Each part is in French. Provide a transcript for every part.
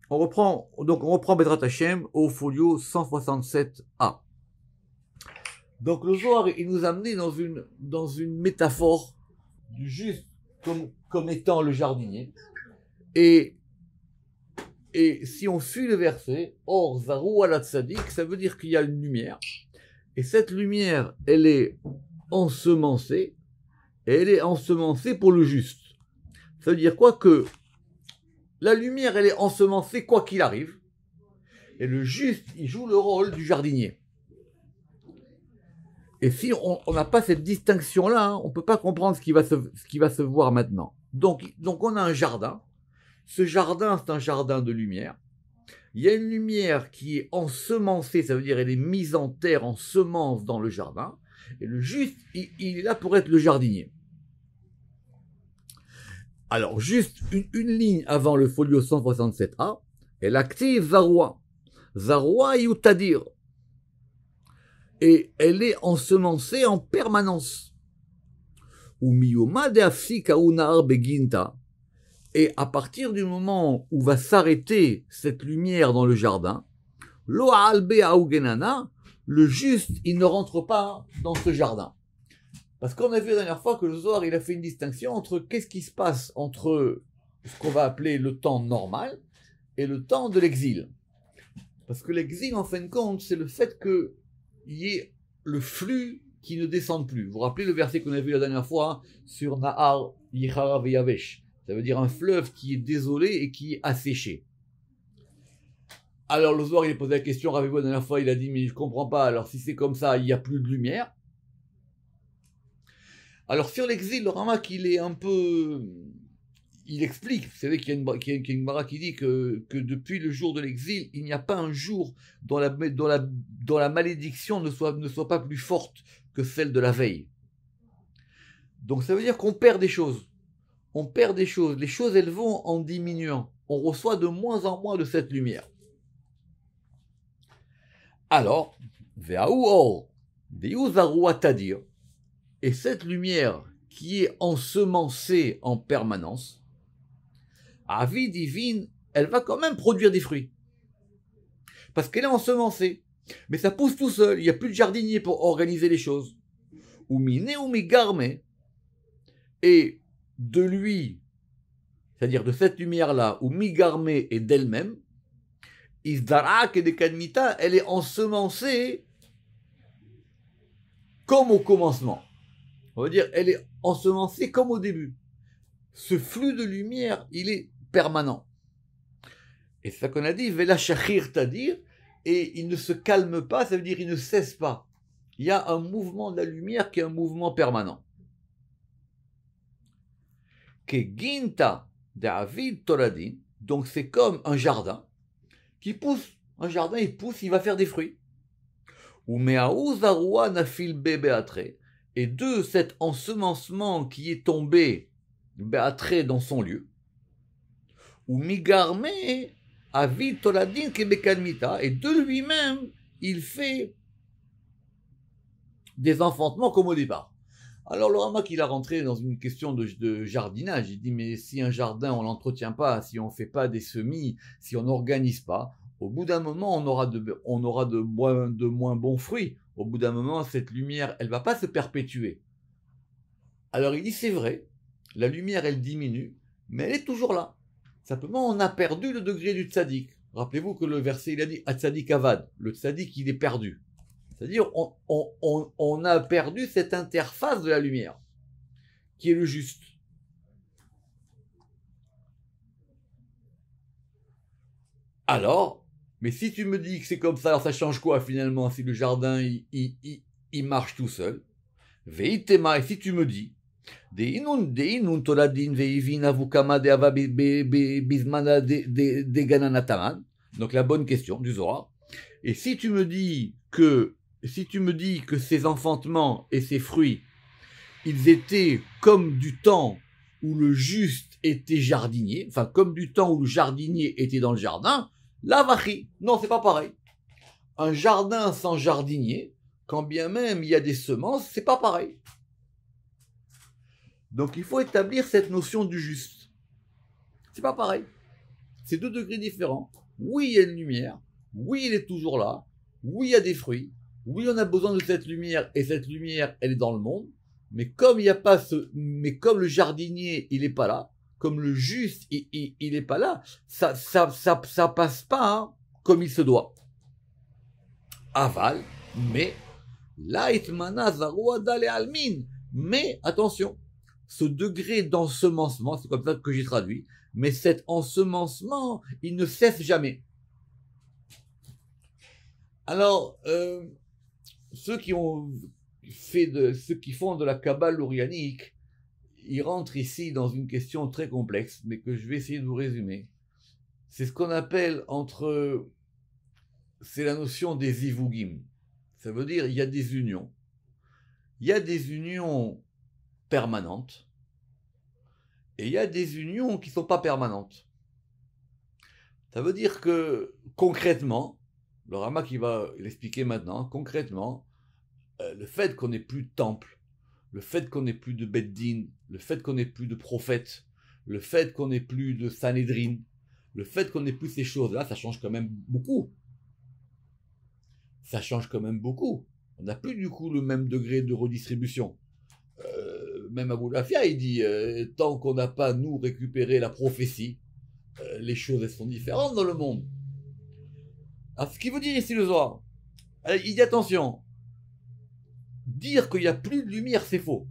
on reprend Bezrat Hashem au folio 167a. Donc le Zohar, il nous a amené dans une métaphore du juste comme étant le jardinier. Et, et si on suit le verset, Or Zaru ala Tzadik, ça veut dire qu'il y a une lumière. Et cette lumière, elle est ensemencée. Et elle est ensemencée pour le juste. Ça veut dire quoi? Que la lumière, elle est ensemencée quoi qu'il arrive. Et le juste, il joue le rôle du jardinier. Et si on n'a pas cette distinction-là, hein, on ne peut pas comprendre ce qui va se voir maintenant. Donc on a un jardin. Ce jardin, c'est un jardin de lumière. Il y a une lumière qui est ensemencée, ça veut dire elle est mise en terre, en semence dans le jardin. Et le juste, il est là pour être le jardinier. Alors, juste une ligne avant le folio 167a, elle active Zaroua. Zaroua Yutadir. Et elle est ensemencée en permanence. Et à partir du moment où va s'arrêter cette lumière dans le jardin, le juste, il ne rentre pas dans ce jardin. Parce qu'on a vu la dernière fois que le Zohar, il a fait une distinction entre qu'est-ce qui se passe entre ce qu'on va appeler le temps normal et le temps de l'exil. Parce que l'exil, en fin de compte, c'est le fait qu'il y ait le flux qui ne descende plus. Vous vous rappelez le verset qu'on a vu la dernière fois sur Nahar Yichara Veyavesh. Ça veut dire un fleuve qui est désolé et qui est asséché. Alors le Zohar, il a posé la question, rappelez-vous la dernière fois, il a dit, mais je comprends pas, alors si c'est comme ça, il n'y a plus de lumière. Alors sur l'exil, le Ramak, il est un peu... Il explique, vous savez qu'il y a une Mara qui dit que depuis le jour de l'exil, il n'y a pas un jour dont la malédiction ne soit pas plus forte que celle de la veille. Donc ça veut dire qu'on perd des choses. On perd des choses. Les choses, elles vont en diminuant. On reçoit de moins en moins de cette lumière. Alors, Ve'ahu or, Ve'u zaru atadir, et cette lumière qui est ensemencée en permanence, à vie divine, elle va quand même produire des fruits. Parce qu'elle est ensemencée. Mais ça pousse tout seul, il n'y a plus de jardinier pour organiser les choses. Ou mine ou migarme, et de lui, c'est-à-dire de cette lumière-là, ou migarme et d'elle-même, isdarak et de kadmita, elle est ensemencée comme au commencement. On va dire, elle est ensemencée comme au début. Ce flux de lumière, il est permanent. Et c'est ça qu'on a dit, Vela Shachir Tadir, et il ne se calme pas, ça veut dire il ne cesse pas. Il y a un mouvement de la lumière qui est un mouvement permanent. Que Ginta David Toradin, donc c'est comme un jardin qui pousse. Un jardin, il pousse, il va faire des fruits. Ou Meaou Zarua Nafil Bebeatre, et de cet ensemencement qui est tombé Beatre dans son lieu, ou Migarme Avid Toladin Kebekalmita, et de lui-même, il fait des enfantements comme au départ. Alors le Ramak, il a rentré dans une question de jardinage. Il dit, mais si un jardin, on l'entretient pas, si on fait pas des semis, si on n'organise pas, au bout d'un moment, on aura de moins bons fruits. Au bout d'un moment, cette lumière, elle va pas se perpétuer. Alors il dit, c'est vrai, la lumière, elle diminue, mais elle est toujours là. Simplement, on a perdu le degré du tzaddik. Rappelez-vous que le verset, il a dit, Atzadik avad, le tzaddik, il est perdu. C'est-à-dire, on a perdu cette interface de la lumière, qui est le juste. Alors, mais si tu me dis que c'est comme ça, alors ça change quoi finalement si le jardin, il marche tout seul? Veitema, et si tu me dis, Deinun toladin veivina vukama de ava bismana de gananataman, donc la bonne question du Zohar, et si tu me dis que ces enfantements et ces fruits, ils étaient comme du temps où le juste était jardinier, enfin comme du temps où le jardinier était dans le jardin, la vachi, non, c'est pas pareil. Un jardin sans jardinier, quand bien même il y a des semences, c'est pas pareil. Donc il faut établir cette notion du juste. C'est pas pareil. C'est deux degrés différents. Oui, il y a une lumière. Oui, elle est toujours là. Oui, il y a des fruits. Oui, on a besoin de cette lumière et cette lumière, elle est dans le monde. Mais comme il n'y a pas mais comme le jardinier, il n'est pas là, comme le juste, il n'est pas là, ça passe pas hein, comme il se doit. Aval, mais mais attention, ce degré d'ensemencement, c'est comme ça que j'ai traduit, mais cet ensemencement, il ne cesse jamais. Alors, ceux qui font de la Kabbale orianique, ils rentrent ici dans une question très complexe, mais que je vais essayer de vous résumer. C'est ce qu'on appelle c'est la notion des zivugim. Ça veut dire il y a des unions. Il y a des unions permanentes et il y a des unions qui ne sont pas permanentes. Ça veut dire que concrètement, le Rama qui va l'expliquer maintenant, concrètement, le fait qu'on n'ait plus de temple, le fait qu'on n'ait plus de Beddin, le fait qu'on n'ait plus de prophètes, le fait qu'on n'ait plus de Sanhedrin, le fait qu'on n'ait plus ces choses-là, ça change quand même beaucoup. Ça change quand même beaucoup. On n'a plus du coup le même degré de redistribution. Même Abou Lafia, il dit, tant qu'on n'a pas, nous, récupéré la prophétie, les choses, elles sont différentes dans le monde. Alors, ce qu'il veut dire ici le Zohar, il dit attention, dire qu'il n'y a plus de lumière, c'est faux.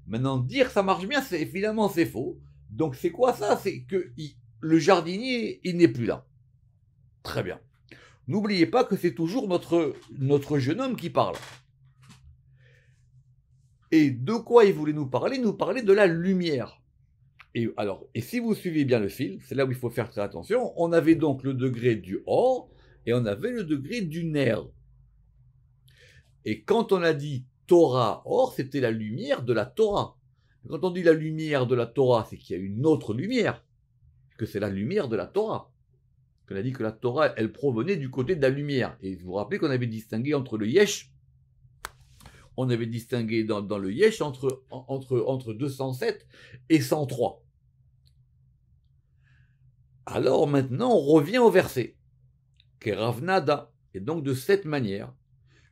Maintenant, dire que ça marche bien, finalement, c'est faux. Donc, c'est quoi ça? C'est que le jardinier, il n'est plus là. Très bien. N'oubliez pas que c'est toujours notre jeune homme qui parle. Et de quoi il voulait nous parler? Nous parler de la lumière. Et si vous suivez bien le fil, c'est là où il faut faire très attention, on avait donc le degré du or et on avait le degré du ner. Et quand on a dit Torah or, c'était la lumière de la Torah. Quand on dit la lumière de la Torah, c'est qu'il y a une autre lumière, que c'est la lumière de la Torah. On a dit que la Torah, elle provenait du côté de la lumière. Et vous vous rappelez qu'on avait distingué entre le Yesh, on avait distingué dans le Yesh entre 207 et 103. Alors maintenant, on revient au verset. Keravnada. Et donc de cette manière,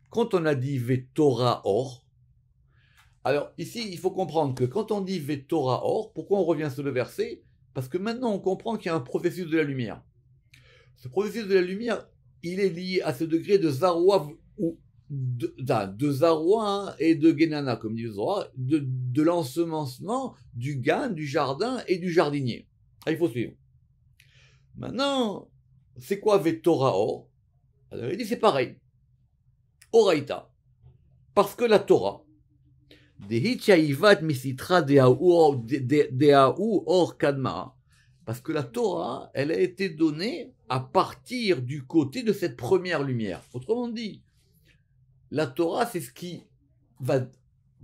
quand on a dit Vetora or, alors ici, il faut comprendre que quand on dit Vetora or, pourquoi on revient sur le verset? Parce que maintenant, on comprend qu'il y a un processus de la lumière. Ce processus de la lumière, il est lié à ce degré de Zaroua ou de Zaroua et de Genana, comme dit le Zohar, de l'ensemencement du Gan, du jardin et du jardinier. Ah, il faut suivre. Maintenant, c'est quoi Vetora Or? Alors il dit c'est pareil. Oraita. Parce que la Torah, parce que la Torah, elle a été donnée à partir du côté de cette première lumière. Autrement dit, la Torah, c'est ce qui va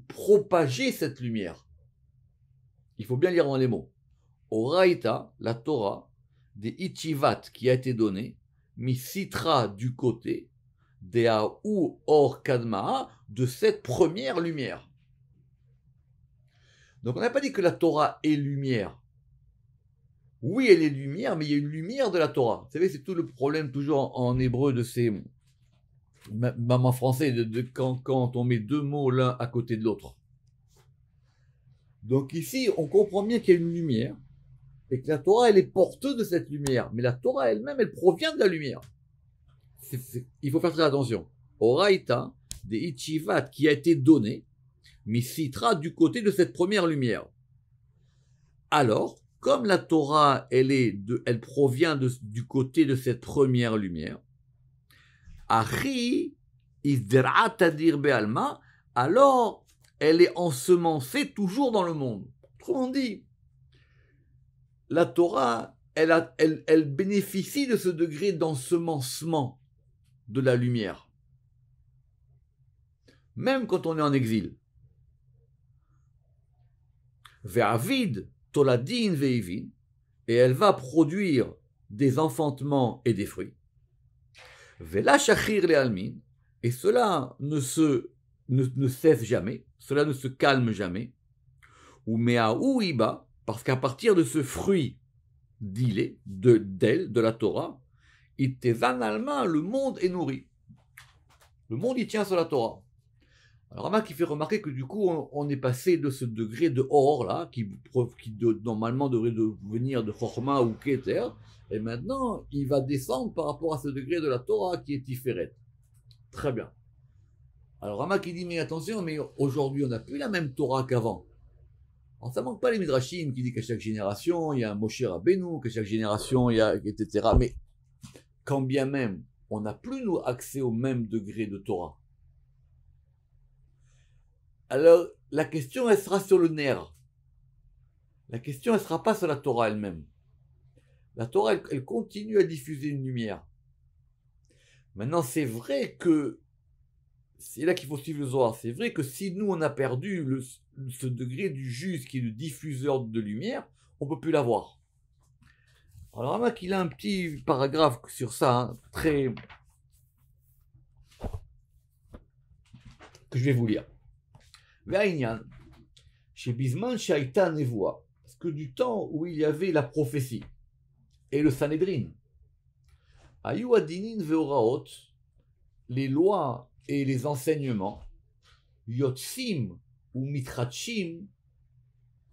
propager cette lumière. Il faut bien lire dans les mots. Oraita, la Torah, des Ichivat qui a été donnée, misitra du côté, des Aou Or Kadmaa, de cette première lumière. Donc on n'a pas dit que la Torah est lumière. Oui, elle est lumière, mais il y a une lumière de la Torah. Vous savez, c'est tout le problème toujours en hébreu de ces... Même en français, quand on met deux mots l'un à côté de l'autre. Donc ici, on comprend bien qu'il y a une lumière, et que la Torah, elle est porteuse de cette lumière. Mais la Torah elle-même, elle provient de la lumière. Il faut faire très attention. Oraita, des Ichivat qui a été donné, mais citera du côté de cette première lumière. Alors, comme la Torah, elle provient du côté de cette première lumière, Achi Isdera Tadir Be'alma, alors elle est ensemencée toujours dans le monde. Autrement dit, la Torah, elle bénéficie de ce degré d'ensemencement de la lumière. Même quand on est en exil. Ve'avid toladin ve'ivin, et elle va produire des enfantements et des fruits. Ve'la shachir le'almin, et cela ne cesse jamais, cela ne se calme jamais. Ou me'aou iba, parce qu'à partir de ce fruit d'elle, de la Torah, le monde est nourri. Le monde, il tient sur la Torah. Alors, Rama qui fait remarquer que du coup, on est passé de ce degré de or, là, qui normalement devrait venir de Chochma ou Keter, et maintenant, il va descendre par rapport à ce degré de la Torah qui est Tiferet. Très bien. Alors, Rama qui dit, mais attention, mais aujourd'hui, on n'a plus la même Torah qu'avant. Alors, ça manque pas les Midrashim qui dit qu'à chaque génération, il y a un Moshe Rabbeinu, qu'à chaque génération, il y a, etc. Mais, quand bien même, on n'a plus, nous, accès au même degré de Torah. Alors, la question, elle sera sur le nerf. La question, elle ne sera pas sur la Torah elle-même. La Torah, elle continue à diffuser une lumière. Maintenant, c'est vrai que, c'est là qu'il faut suivre le Zohar, c'est vrai que si nous, on a perdu ce degré du juste qui est le diffuseur de lumière, on ne peut plus l'avoir. Alors, Ramak, il a un petit paragraphe sur ça, hein, très... que je vais vous lire. Ve'ainyan, chez Bisman Shaita Nevoa, parce que du temps où il y avait la prophétie et le Sanhedrin, Ayu Adinin Veoraot, les lois et les enseignements, Yotsim ou Mitrachim,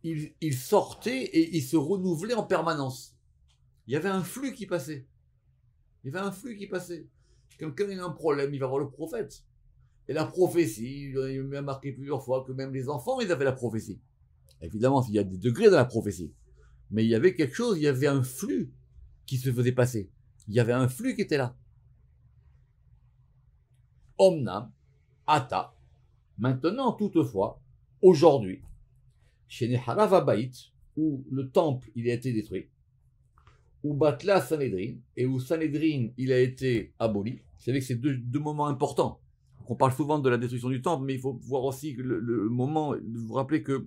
ils sortaient et ils se renouvelaient en permanence. Il y avait un flux qui passait. Quelqu'un a un problème, il va voir le prophète. Et la prophétie, il m'a marqué plusieurs fois que même les enfants, ils avaient la prophétie. Évidemment, il y a des degrés dans la prophétie. Mais il y avait quelque chose, il y avait un flux qui se faisait passer. Il y avait un flux qui était là. Omnam, Ata, maintenant, toutefois, aujourd'hui, chez Neharav Abaït, où le temple il a été détruit, où Batla Sanhedrin, et où Sanhedrin il a été aboli. Vous savez que c'est deux moments importants. On parle souvent de la destruction du temple, mais il faut voir aussi que le moment, vous vous rappelez que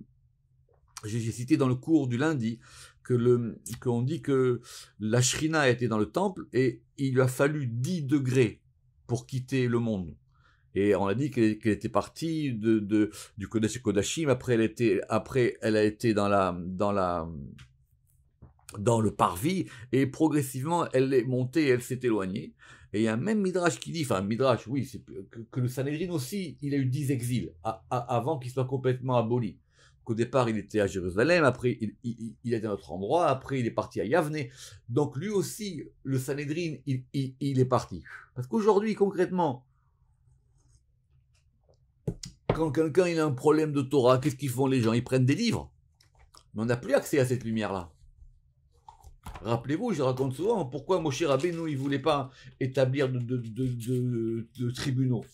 j'ai cité dans le cours du lundi qu'on dit que la Shrina était dans le temple et il lui a fallu 10 degrés pour quitter le monde. Et on a dit qu'elle était partie du Kodesh Kodashim, après elle a été dans le parvis, et progressivement elle est montée, elle s'est éloignée. Et il y a un même Midrash qui dit, enfin Midrash, oui, c'est que le Sanhedrin aussi, il a eu 10 exils, avant qu'il soit complètement aboli. Qu'au départ, il était à Jérusalem, après il était à un autre endroit, après il est parti à Yavne. Donc lui aussi, le Sanhedrin, il est parti. Parce qu'aujourd'hui, concrètement, quand quelqu'un il a un problème de Torah, qu'est-ce qu'ils font les gens? Ils prennent des livres. Mais on n'a plus accès à cette lumière-là. Rappelez-vous, je raconte souvent pourquoi Moshe Rabbeinu il voulait pas établir de tribunaux.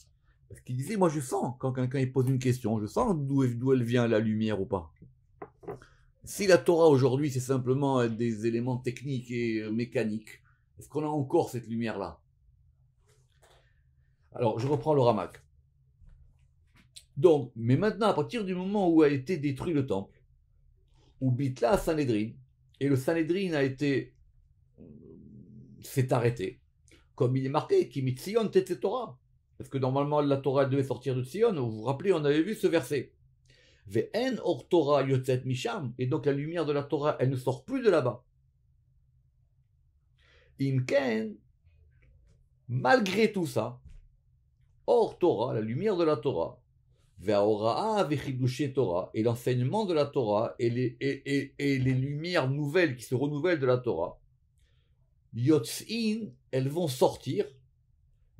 Parce qu'il disait, moi je sens, quand quelqu'un il pose une question, je sens d'où elle vient la lumière ou pas. Si la Torah aujourd'hui c'est simplement des éléments techniques et mécaniques, est-ce qu'on a encore cette lumière-là? Alors, je reprends le Ramak. Donc, mais maintenant, à partir du moment où a été détruit le temple, où Bitla Sanhedrin, et le Sanhedrin s'est arrêté, comme il est marqué, Kimi Tzion Tete Torah, parce que normalement la Torah devait sortir de Tzion, vous vous rappelez, on avait vu ce verset. Ve'en or Torah yotzet misham, et donc la lumière de la Torah, elle ne sort plus de là-bas. Imken, malgré tout ça, or Torah, la lumière de la Torah, Ve'aoraa ve'chidushe Torah, et l'enseignement de la Torah, et les lumières nouvelles qui se renouvellent de la Torah, Yotzin, elles vont sortir,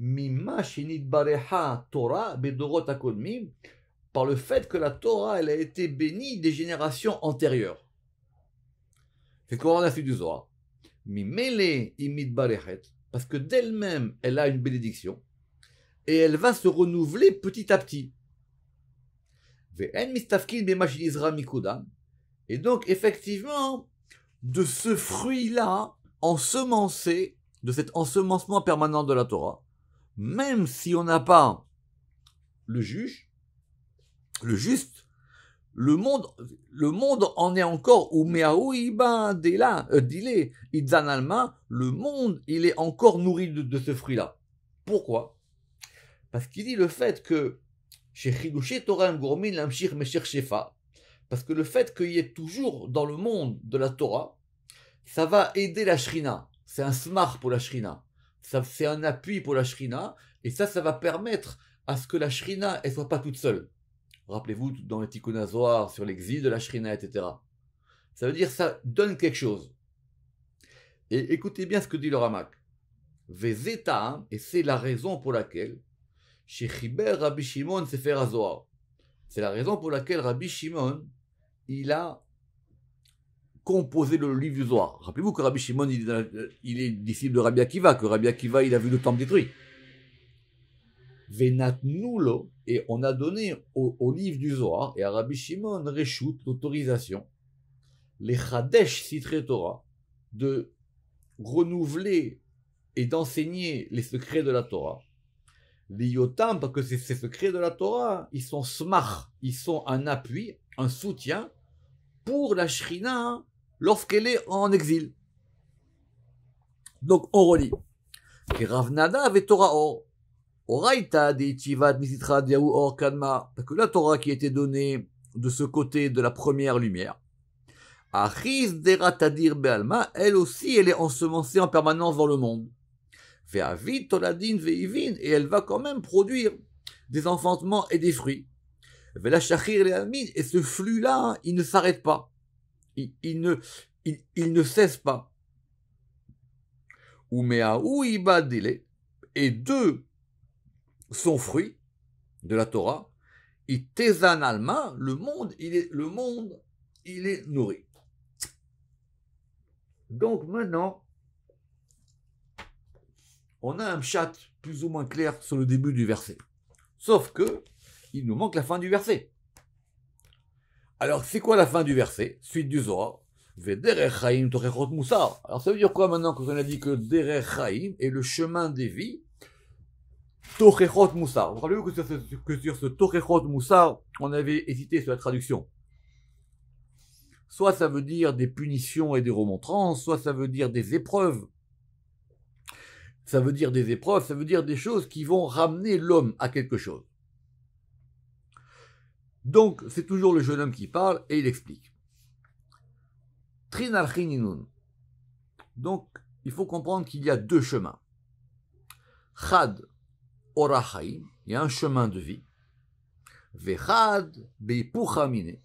Mimma shenitbareha Torah bedorot hakodmim, par le fait que la Torah, elle a été bénie des générations antérieures. C'est quoi on a fait du Zohar. Mimele imitbarechet, parce que d'elle-même, elle a une bénédiction, et elle va se renouveler petit à petit. Et donc, effectivement, de ce fruit-là, ensemencé, de cet ensemencement permanent de la Torah, même si on n'a pas le juge, le juste, le monde en est encore, ou le monde, il est encore nourri de ce fruit-là. Pourquoi? Parce qu'il dit le fait que parce que le fait qu'il y ait toujours dans le monde de la Torah ça va aider la shrina. C'est un smar pour la shrina. C'est un appui pour la shrina. Et ça va permettre à ce que la shrina, elle soit pas toute seule. Rappelez-vous, dans les Tikkun HaZohar, sur l'exil de la shrina, etc. Ça veut dire ça donne quelque chose. Et écoutez bien ce que dit le Ramak. Vezeta, et c'est la raison pour laquelle chez Chiber Rabbi Shimon Sefer HaZohar. C'est la raison pour laquelle Rabbi Shimon, il a composé le livre du Zohar. Rappelez-vous que Rabbi Shimon, il est disciple de Rabbi Akiva, que Rabbi Akiva, il a vu le temple détruit. Venatnulo, et on a donné au livre du Zohar et à Rabbi Shimon Reshut, l'autorisation, les Chadesh Sitre Torah, de renouveler et d'enseigner les secrets de la Torah. Les Yotam, parce que ces secrets de la Torah, ils sont smach, ils sont un appui, un soutien pour la Shrina lorsqu'elle est en exil. Donc on relit. Rav Nadav et Torah Or. Oraita de Itivat Misitra Diaou Or Kadma. Parce que la Torah qui était donnée de ce côté de la première lumière. Achiz Deratadir Bealma, elle aussi, elle est ensemencée en permanence dans le monde. Ve'avit Toladin Ve'ivin, et elle va quand même produire des enfantements et des fruits. Ve'lashachir Le'almin, et ce flux-là, il ne s'arrête pas. Il ne cesse pas. Umeaou Ibadile, et de son fruit, de la Torah, Itezan Alma, le monde, il est nourri. Donc maintenant, on a un pshat plus ou moins clair sur le début du verset. Sauf que, il nous manque la fin du verset. Alors, c'est quoi la fin du verset? Suite du Zohar. Vederech Chaim Torechot Moussar. Alors, ça veut dire quoi maintenant quand on a dit que Derech Chaim est le chemin des vies? Torechot Moussar. Vous rappelez-vous que sur ce Torechot Moussar, on avait hésité sur la traduction. Soit ça veut dire des punitions et des remontrances, soit ça veut dire des épreuves. Ça veut dire des épreuves, ça veut dire des choses qui vont ramener l'homme à quelque chose. Donc, c'est toujours le jeune homme qui parle et il explique. Trinalchininun. Donc, il faut comprendre qu'il y a deux chemins. Chad Orachaim, il y a un chemin de vie. Vechad Beipuchamine,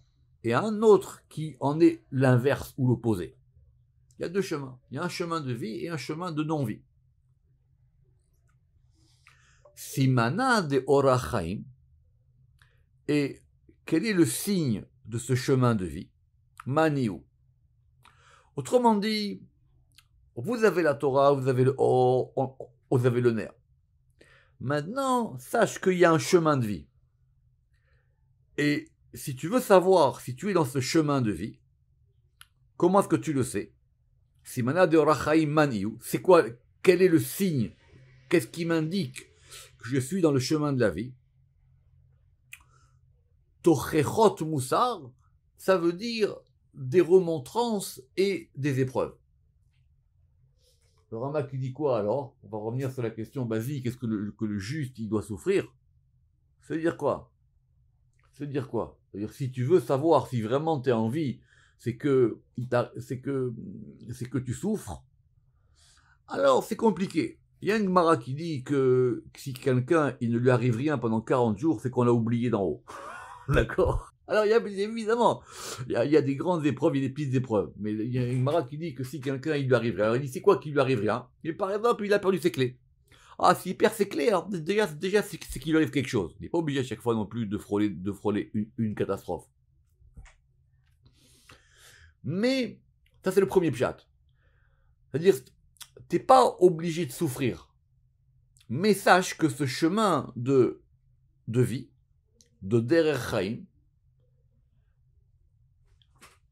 et un autre qui en est l'inverse ou l'opposé. Il y a deux chemins. Il y a un chemin de vie et un chemin de non-vie. Simana de Orachaim, et quel est le signe de ce chemin de vie? Maniou. Autrement dit, vous avez la Torah, vous avez le Or, vous avez le Ner. Maintenant, sache qu'il y a un chemin de vie. Et si tu veux savoir si tu es dans ce chemin de vie, comment est-ce que tu le sais? Simana de Orachaim Maniou, c'est quoi? Quel est le signe? Qu'est-ce qui m'indique que je suis dans le chemin de la vie? Tochechot Moussar, ça veut dire des remontrances et des épreuves. Le Ramak dit quoi alors? On va revenir sur la question basique, est-ce que le juste il doit souffrir? Ça veut dire quoi? Ça veut dire quoi? C'est-à-dire si tu veux savoir si vraiment tu es en vie, c'est que tu souffres, alors c'est compliqué. Il y a une Gemara qui dit que si quelqu'un il ne lui arrive rien pendant 40 jours, c'est qu'on l'a oublié d'en haut. D'accord? Alors, évidemment, il y a des grandes épreuves, il y a des petites épreuves. Mais il y a une Gemara qui dit que si quelqu'un, il lui arrive rien. Alors, il dit, c'est quoi qui lui arrive rien? Et par exemple, il a perdu ses clés. Ah, s'il perd ses clés, alors déjà c'est qu'il lui arrive quelque chose. Il n'est pas obligé à chaque fois non plus de frôler une catastrophe. Mais, ça c'est le premier pshat. C'est-à-dire, t'es pas obligé de souffrir. Mais sache que ce chemin de vie, de Derech Chaim,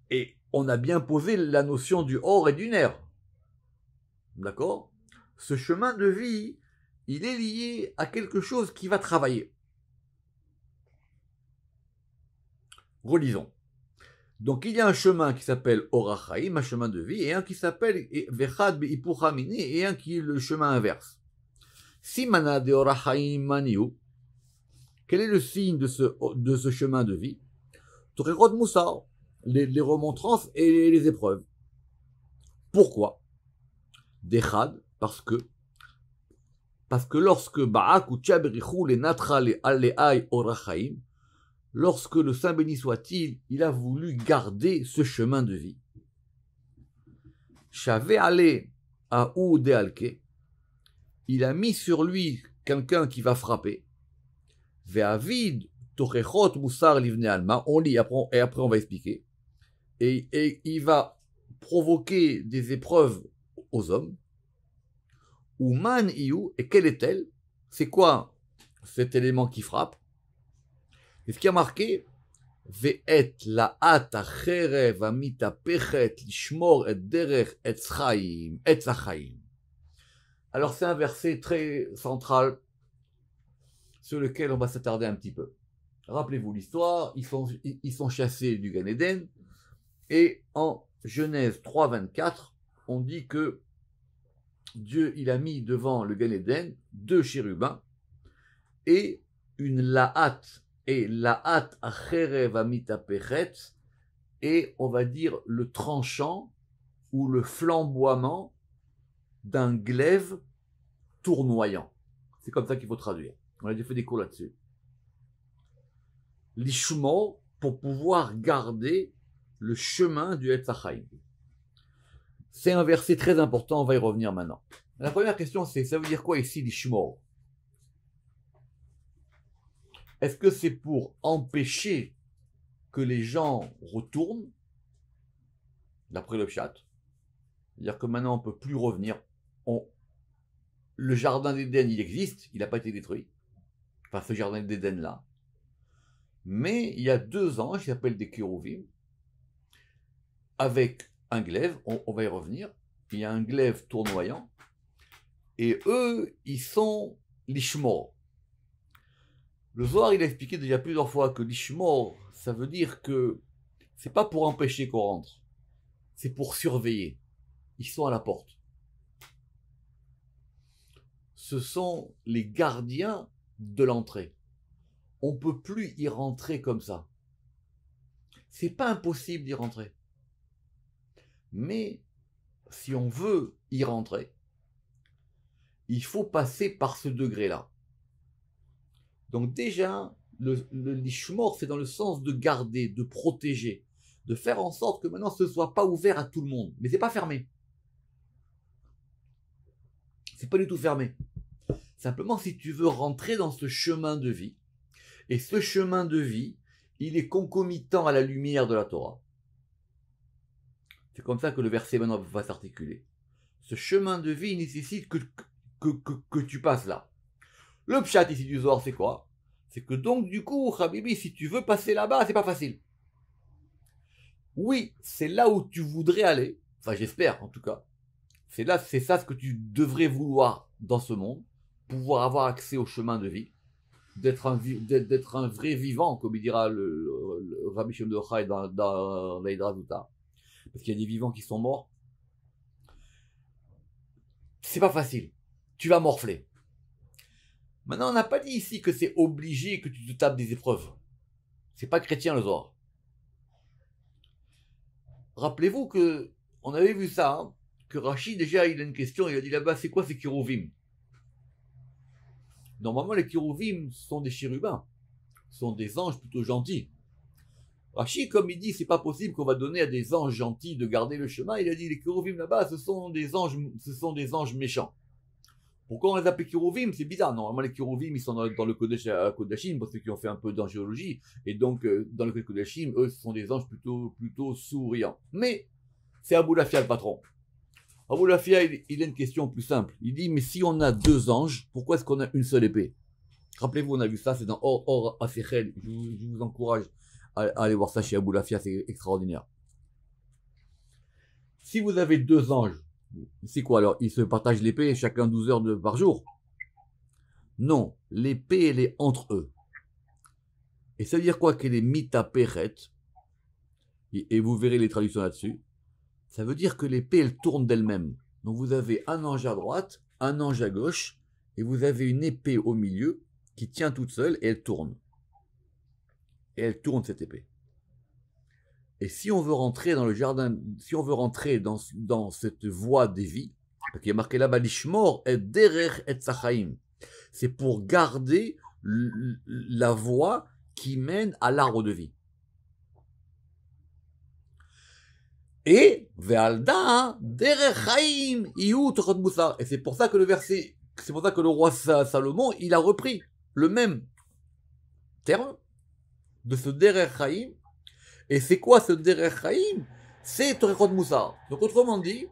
et on a bien posé la notion du Or et du Ner. D'accord? Ce chemin de vie, il est lié à quelque chose qui va travailler. Relisons. Donc il y a un chemin qui s'appelle Orachaim, un chemin de vie, et un qui s'appelle Vechad Beipuchamine, et un qui est le chemin inverse. Simana de Orachaim Maniou. Quel est le signe de ce chemin de vie? Torechot Moussar, les remontrances et les épreuves. Pourquoi? Dechad, parce que lorsque Ba'ak ou Tchaberichou les Natra les Aleai Orachaim, lorsque le Saint béni soit-il, il a voulu garder ce chemin de vie. Shave Ale à Oude Alke, il a mis sur lui quelqu'un qui va frapper. Ve'avid Tochechot Moussar Livne Alma, on lit et après on va expliquer. Et il va provoquer des épreuves aux hommes. Ouman Iou, et quelle est-elle? C'est quoi cet élément qui frappe? Et ce qui a marqué, Ve'et la'at acherev amitapechet lishmor et derech etzachaim. Alors c'est un verset très central sur lequel on va s'attarder un petit peu. Rappelez-vous l'histoire, ils sont chassés du Gan Eden, et en Genèse 3.24, on dit que Dieu, il a mis devant le Gan Eden 2 chérubins et une la'at, et la'at acherev amitapechet, et on va dire le tranchant ou le flamboiement d'un glaive tournoyant. C'est comme ça qu'il faut traduire. On a déjà fait des cours là-dessus. L'ishmo, pour pouvoir garder le chemin du Etzachaim. C'est un verset très important, on va y revenir maintenant. La première question, c'est, ça veut dire quoi ici l'ishmo? Est-ce que c'est pour empêcher que les gens retournent, d'après le pshat? C'est-à-dire que maintenant on ne peut plus revenir. Le jardin d'Éden, il existe, il n'a pas été détruit. Enfin, ce jardin d'Éden-là. Mais il y a 2 anges qui s'appellent des kérouvim, avec un glaive, on va y revenir. Il y a un glaive tournoyant, et eux, ils sont l'ishmor. Le Zohar, il a expliqué déjà plusieurs fois que l'ishmor, ça veut dire que c'est pas pour empêcher qu'on rentre, c'est pour surveiller. Ils sont à la porte. Ce sont les gardiens de l'entrée. On ne peut plus y rentrer comme ça. C'est pas impossible d'y rentrer. Mais si on veut y rentrer, il faut passer par ce degré-là. Donc déjà, l'ishmor, c'est dans le sens de garder, de protéger, de faire en sorte que maintenant ce ne soit pas ouvert à tout le monde. Mais c'est pas fermé. C'est pas du tout fermé. Simplement, si tu veux rentrer dans ce chemin de vie, et ce chemin de vie, il est concomitant à la lumière de la Torah. C'est comme ça que le verset maintenant va s'articuler. Ce chemin de vie nécessite que tu passes là. Le pshat ici du Zohar, c'est quoi? C'est que donc du coup, Habibi, si tu veux passer là-bas, c'est pas facile. Oui, c'est là où tu voudrais aller. Enfin, j'espère en tout cas. C'est ça ce que tu devrais vouloir dans ce monde. Pouvoir avoir accès au chemin de vie. D'être un vrai vivant, comme il dira le Rabbi Shimon de Yochai dans l'Aïdra Zuta. Parce qu'il y a des vivants qui sont morts. C'est pas facile. Tu vas morfler. Maintenant, on n'a pas dit ici que c'est obligé que tu te tapes des épreuves. C'est pas chrétien le Zohar. Rappelez-vous que on avait vu ça, hein, que Rachid déjà il a une question, il a dit là-bas c'est quoi ces kérouvim? Normalement les kérouvim sont des chérubins, sont des anges plutôt gentils. Rachid comme il dit c'est pas possible qu'on va donner à des anges gentils de garder le chemin, il a dit les kérouvim là-bas ce sont des anges méchants. Pourquoi on les appelle kérouvim? C'est bizarre. Normalement, les kérouvim, ils sont dans le Kodesh à Kodashim, pour ceux qui ont fait un peu d'angéologie. Et donc, dans le Kodashim, eux, ce sont des anges plutôt souriants. Mais, c'est Abou Lafia le patron. Abou Lafia, il a une question plus simple. Il dit, mais si on a 2 anges, pourquoi est-ce qu'on a une seule épée? Rappelez-vous, on a vu ça, c'est dans Or Asechel. Je vous encourage à aller voir ça chez Abou Lafia, c'est extraordinaire. Si vous avez 2 anges, c'est quoi alors? Ils se partagent l'épée chacun 12 heures par jour? Non, l'épée elle est entre eux. Et ça veut dire quoi? Qu'elle est mitapechet, et vous verrez les traductions là-dessus. Ça veut dire que l'épée elle tourne d'elle-même. Donc vous avez un ange à droite, un ange à gauche, et vous avez une épée au milieu qui tient toute seule et elle tourne. Et elle tourne cette épée. Et si on veut rentrer dans le jardin, si on veut rentrer dans cette voie des vies, parce qu'il y a marqué là-bas, Lishmor et Derer et Tzachaim, c'est pour garder la voie qui mène à l'arbre de vie. Et Ve'alda Derer Chaim Iyu Torot Moussar. Et c'est pour ça que le verset, c'est pour ça que le roi Salomon, il a repris le même terme de ce Derer Chaim. Et c'est quoi ce Derer Chaim? C'est Torot Moussar. Donc autrement dit,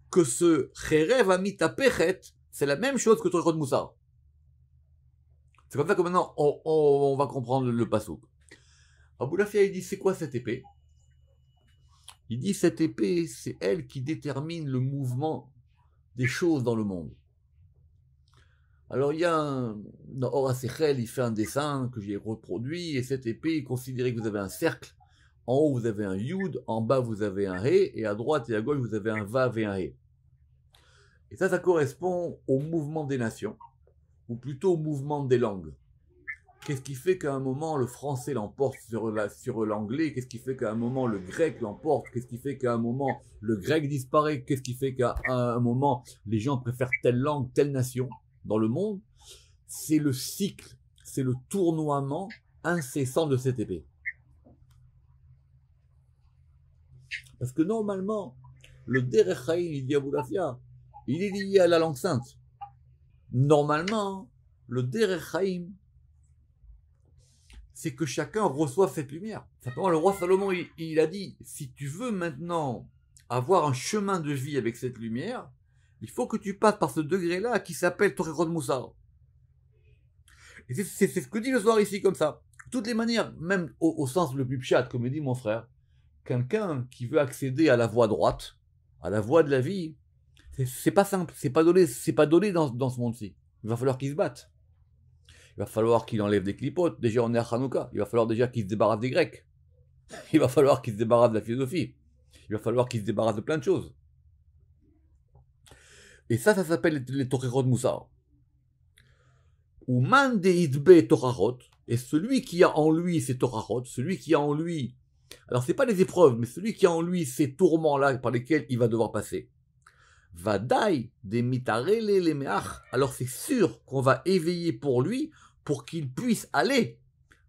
que ce Cherev Amita Pechet, c'est la même chose que Torot Moussar. C'est comme ça que maintenant on va comprendre le pasouk. Aboulafia, il dit, c'est quoi cette épée? Il dit, cette épée, c'est elle qui détermine le mouvement des choses dans le monde. Alors il y a dans Or HaSechel, il fait un dessin que j'ai reproduit, et cette épée, considérez que vous avez un cercle. En haut, vous avez un Yud, en bas, vous avez un He, et à droite et à gauche, vous avez un Vav et un He. Et ça correspond au mouvement des nations, ou plutôt au mouvement des langues. Qu'est-ce qui fait qu'à un moment, le français l'emporte sur l'anglais? Qu'est-ce qui fait qu'à un moment, le grec l'emporte? Qu'est-ce qui fait qu'à un moment, le grec disparaît? Qu'est-ce qui fait qu'à un moment, les gens préfèrent telle langue, telle nation dans le monde? C'est le cycle, c'est le tournoiement incessant de cette épée. Parce que normalement, le Derech Chaim, il dit à Aboulafia, il est lié à la langue sainte. Normalement, le Derech Chaim, c'est que chacun reçoive cette lumière. Simplement, le roi Salomon, il a dit, si tu veux maintenant avoir un chemin de vie avec cette lumière, il faut que tu passes par ce degré-là qui s'appelle Torot Moussar. Et c'est ce que dit le soir ici, comme ça. De toutes les manières, même au sens le plus pchat, comme dit mon frère, quelqu'un qui veut accéder à la voie droite, à la voie de la vie, c'est pas simple, c'est pas donné dans ce monde-ci. Il va falloir qu'il se batte. Il va falloir qu'il enlève des clipotes. Déjà, on est à Hanouka. Il va falloir déjà qu'il se débarrasse des Grecs. Il va falloir qu'il se débarrasse de la philosophie. Il va falloir qu'il se débarrasse de plein de choses. Et ça s'appelle les Torerot Moussar. Ou man de idbe Torahot. Et celui qui a en lui ces Torahot, celui qui a en lui, alors c'est pas les épreuves, mais celui qui a en lui ces tourments-là par lesquels il va devoir passer. Vadaï des mitarele les meach. Alors c'est sûr qu'on va éveiller pour lui, pour qu'il puisse aller,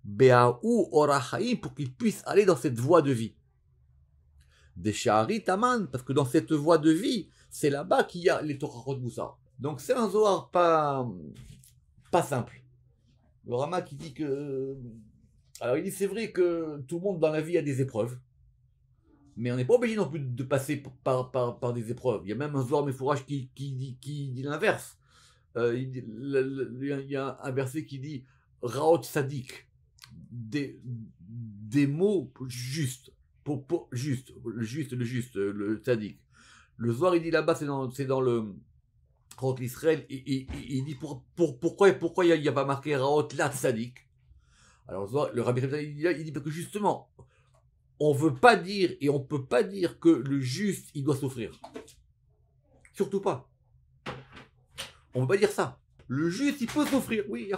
Beaou Orachaim, pour qu'il puisse aller dans cette voie de vie. Des Shahari Taman, parce que dans cette voie de vie, c'est là-bas qu'il y a les Torahot Moussar. Donc c'est un Zohar pas simple. Le Rama qui dit que... Alors il dit c'est vrai que tout le monde dans la vie a des épreuves, mais on n'est pas obligé non plus de passer par des épreuves. Il y a même un Zohar Mefourach qui dit l'inverse. Il y a un verset qui dit Raot Sadik, des mots justes, le Sadik. Le Zohar il dit là-bas, c'est dans le Raot l'Israël, il dit pourquoi il n'y a pas marqué Raot la Sadik. Alors le Rabbi il dit parce que justement, on veut pas dire et on peut pas dire que le juste il doit souffrir. Surtout pas. On ne peut pas dire ça. Le juste, il peut souffrir. Oui,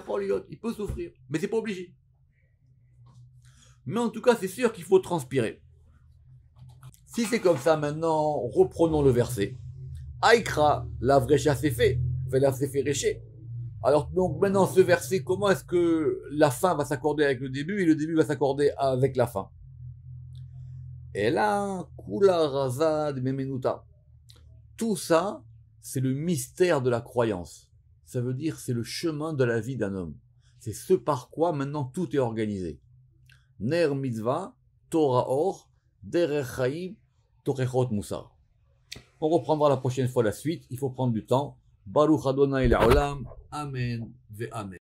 il peut souffrir. Mais c'est pas obligé. Mais en tout cas, c'est sûr qu'il faut transpirer. Si c'est comme ça, maintenant, reprenons le verset. Aïkra, la vraie c'est fait. Fait la c'est fait réché. Alors, donc, maintenant, ce verset, comment est-ce que la fin va s'accorder avec le début et le début va s'accorder avec la fin? Et là, Kula Razad Memenuta. Tout ça, c'est le mystère de la croyance. Ça veut dire c'est le chemin de la vie d'un homme. C'est ce par quoi maintenant tout est organisé. Ner mitzvah, Torah or, Derech Chaim, Torechot Moussar. On reprendra la prochaine fois la suite. Il faut prendre du temps. Baruch Adonai Le'olam. Amen ve Amen.